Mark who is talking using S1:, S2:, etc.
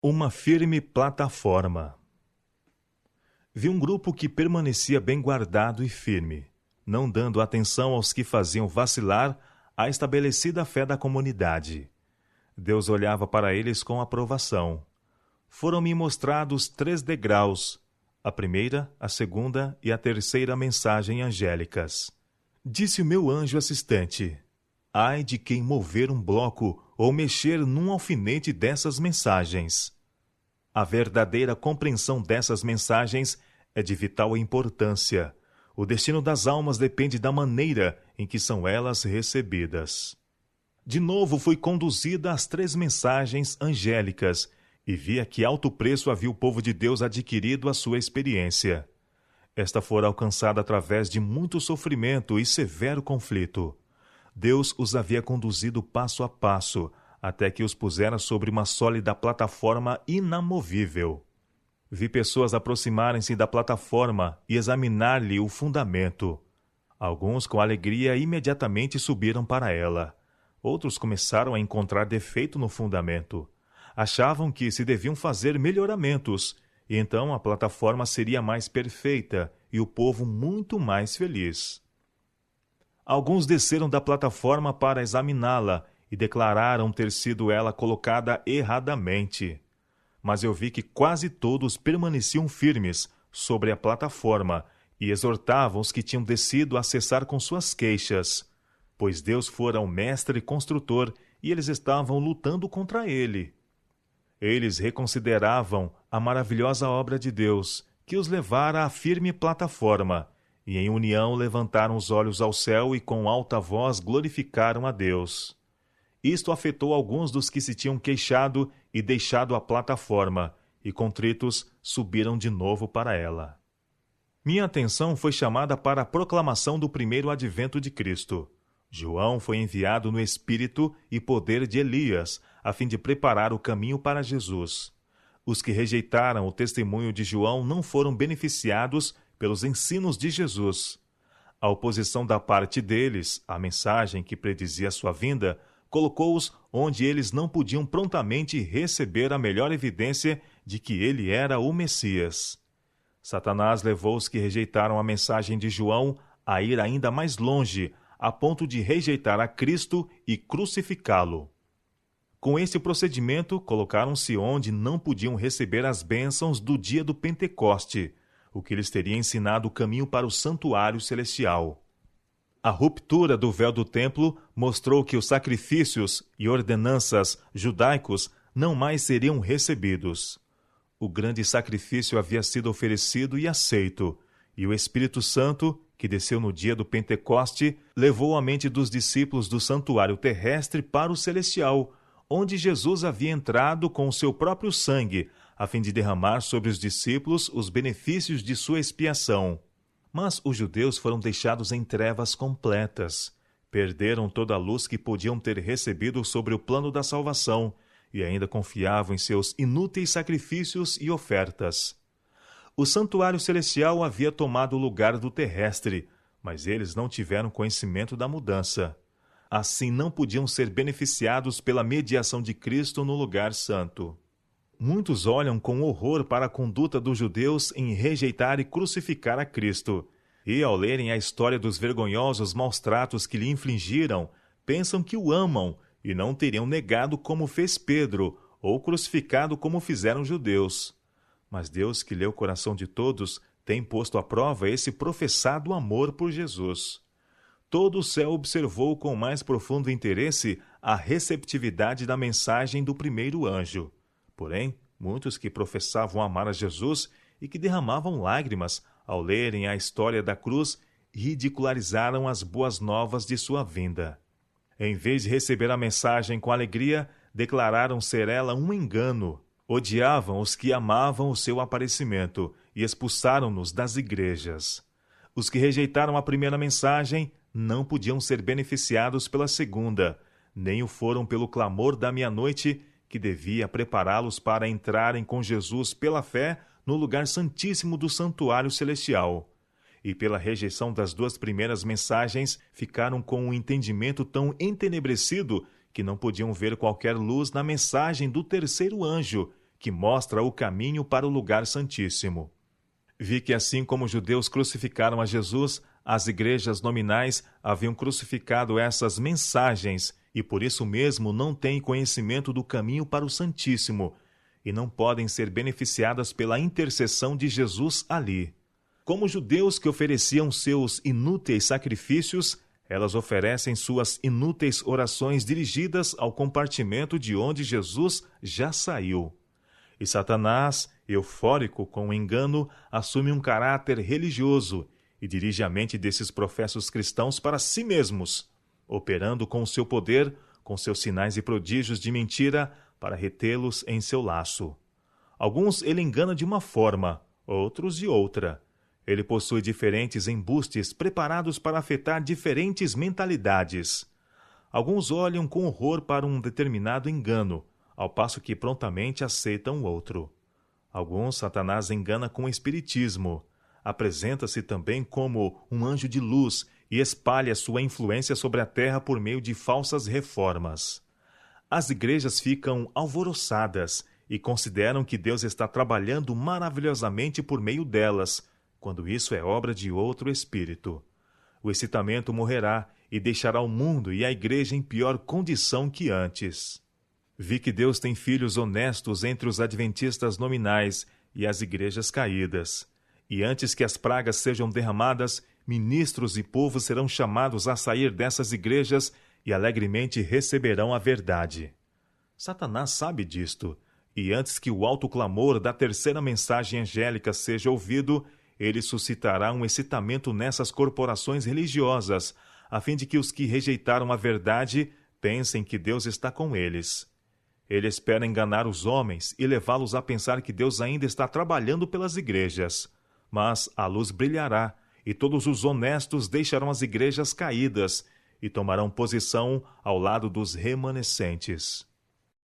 S1: Uma firme plataforma. Vi um grupo que permanecia bem guardado e firme, não dando atenção aos que faziam vacilar a estabelecida fé da comunidade. Deus olhava para eles com aprovação. Foram-me mostrados 3 degraus, a primeira, a segunda e a terceira mensagem angélicas. Disse o meu anjo assistente: ai de quem mover um bloco ou mexer num alfinete dessas mensagens. A verdadeira compreensão dessas mensagens é de vital importância. O destino das almas depende da maneira em que são elas recebidas. De novo fui conduzida às 3 mensagens angélicas e vi a que alto preço havia o povo de Deus adquirido à sua experiência. Esta fora alcançada através de muito sofrimento e severo conflito. Deus os havia conduzido passo a passo, até que os pusera sobre uma sólida plataforma inamovível. Vi pessoas aproximarem-se da plataforma e examinar-lhe o fundamento. Alguns, com alegria, imediatamente subiram para ela. Outros começaram a encontrar defeito no fundamento. Achavam que se deviam fazer melhoramentos, e então a plataforma seria mais perfeita e o povo muito mais feliz. Alguns desceram da plataforma para examiná-la e declararam ter sido ela colocada erradamente. Mas eu vi que quase todos permaneciam firmes sobre a plataforma e exortavam os que tinham descido a cessar com suas queixas, pois Deus fora o mestre construtor e eles estavam lutando contra ele. Eles reconsideravam a maravilhosa obra de Deus, que os levara à firme plataforma, e em união levantaram os olhos ao céu e com alta voz glorificaram a Deus. Isto afetou alguns dos que se tinham queixado e deixado a plataforma, e contritos subiram de novo para ela. Minha atenção foi chamada para a proclamação do primeiro advento de Cristo. João foi enviado no espírito e poder de Elias, a fim de preparar o caminho para Jesus. Os que rejeitaram o testemunho de João não foram beneficiados pelos ensinos de Jesus. A oposição da parte deles, à mensagem que predizia sua vinda, colocou-os onde eles não podiam prontamente receber a melhor evidência de que ele era o Messias. Satanás levou os que rejeitaram a mensagem de João a ir ainda mais longe, a ponto de rejeitar a Cristo e crucificá-lo. Com esse procedimento, colocaram-se onde não podiam receber as bênçãos do dia do Pentecoste, o que lhes teria ensinado o caminho para o santuário celestial. A ruptura do véu do templo mostrou que os sacrifícios e ordenanças judaicos não mais seriam recebidos. O grande sacrifício havia sido oferecido e aceito, e o Espírito Santo, que desceu no dia do Pentecoste, levou a mente dos discípulos do santuário terrestre para o celestial, onde Jesus havia entrado com o seu próprio sangue, a fim de derramar sobre os discípulos os benefícios de sua expiação. Mas os judeus foram deixados em trevas completas. Perderam toda a luz que podiam ter recebido sobre o plano da salvação e ainda confiavam em seus inúteis sacrifícios e ofertas. O santuário celestial havia tomado o lugar do terrestre, mas eles não tiveram conhecimento da mudança. Assim não podiam ser beneficiados pela mediação de Cristo no lugar santo. Muitos olham com horror para a conduta dos judeus em rejeitar e crucificar a Cristo, e, ao lerem a história dos vergonhosos maus-tratos que lhe infligiram, pensam que o amam e não teriam negado como fez Pedro, ou crucificado como fizeram os judeus. Mas Deus, que lê o coração de todos, tem posto à prova esse professado amor por Jesus. Todo o céu observou com mais profundo interesse a receptividade da mensagem do primeiro anjo. Porém, muitos que professavam amar a Jesus e que derramavam lágrimas ao lerem a história da cruz, ridicularizaram as boas novas de sua vinda. Em vez de receber a mensagem com alegria, declararam ser ela um engano. Odiavam os que amavam o seu aparecimento e expulsaram-nos das igrejas. Os que rejeitaram a primeira mensagem não podiam ser beneficiados pela segunda, nem o foram pelo clamor da meia-noite, que devia prepará-los para entrarem com Jesus pela fé no lugar santíssimo do santuário celestial. E pela rejeição das 2 primeiras mensagens, ficaram com um entendimento tão entenebrecido que não podiam ver qualquer luz na mensagem do terceiro anjo, que mostra o caminho para o lugar santíssimo. Vi que assim como os judeus crucificaram a Jesus, as igrejas nominais haviam crucificado essas mensagens e por isso mesmo não têm conhecimento do caminho para o Santíssimo e não podem ser beneficiadas pela intercessão de Jesus ali. Como os judeus que ofereciam seus inúteis sacrifícios, elas oferecem suas inúteis orações dirigidas ao compartimento de onde Jesus já saiu. E Satanás, eufórico com o engano, assume um caráter religioso e dirige a mente desses professos cristãos para si mesmos, operando com o seu poder, com seus sinais e prodígios de mentira, para retê-los em seu laço. Alguns ele engana de uma forma, outros de outra. Ele possui diferentes embustes preparados para afetar diferentes mentalidades. Alguns olham com horror para um determinado engano, ao passo que prontamente aceitam o outro. Alguns Satanás engana com o espiritismo. Apresenta-se também como um anjo de luz e espalha sua influência sobre a terra por meio de falsas reformas. As igrejas ficam alvoroçadas e consideram que Deus está trabalhando maravilhosamente por meio delas, quando isso é obra de outro espírito. O excitamento morrerá e deixará o mundo e a igreja em pior condição que antes. Vi que Deus tem filhos honestos entre os adventistas nominais e as igrejas caídas. E antes que as pragas sejam derramadas, ministros e povos serão chamados a sair dessas igrejas e alegremente receberão a verdade. Satanás sabe disto, e antes que o alto clamor da terceira mensagem angélica seja ouvido, ele suscitará um excitamento nessas corporações religiosas, a fim de que os que rejeitaram a verdade pensem que Deus está com eles. Ele espera enganar os homens e levá-los a pensar que Deus ainda está trabalhando pelas igrejas. Mas a luz brilhará, e todos os honestos deixarão as igrejas caídas e tomarão posição ao lado dos remanescentes.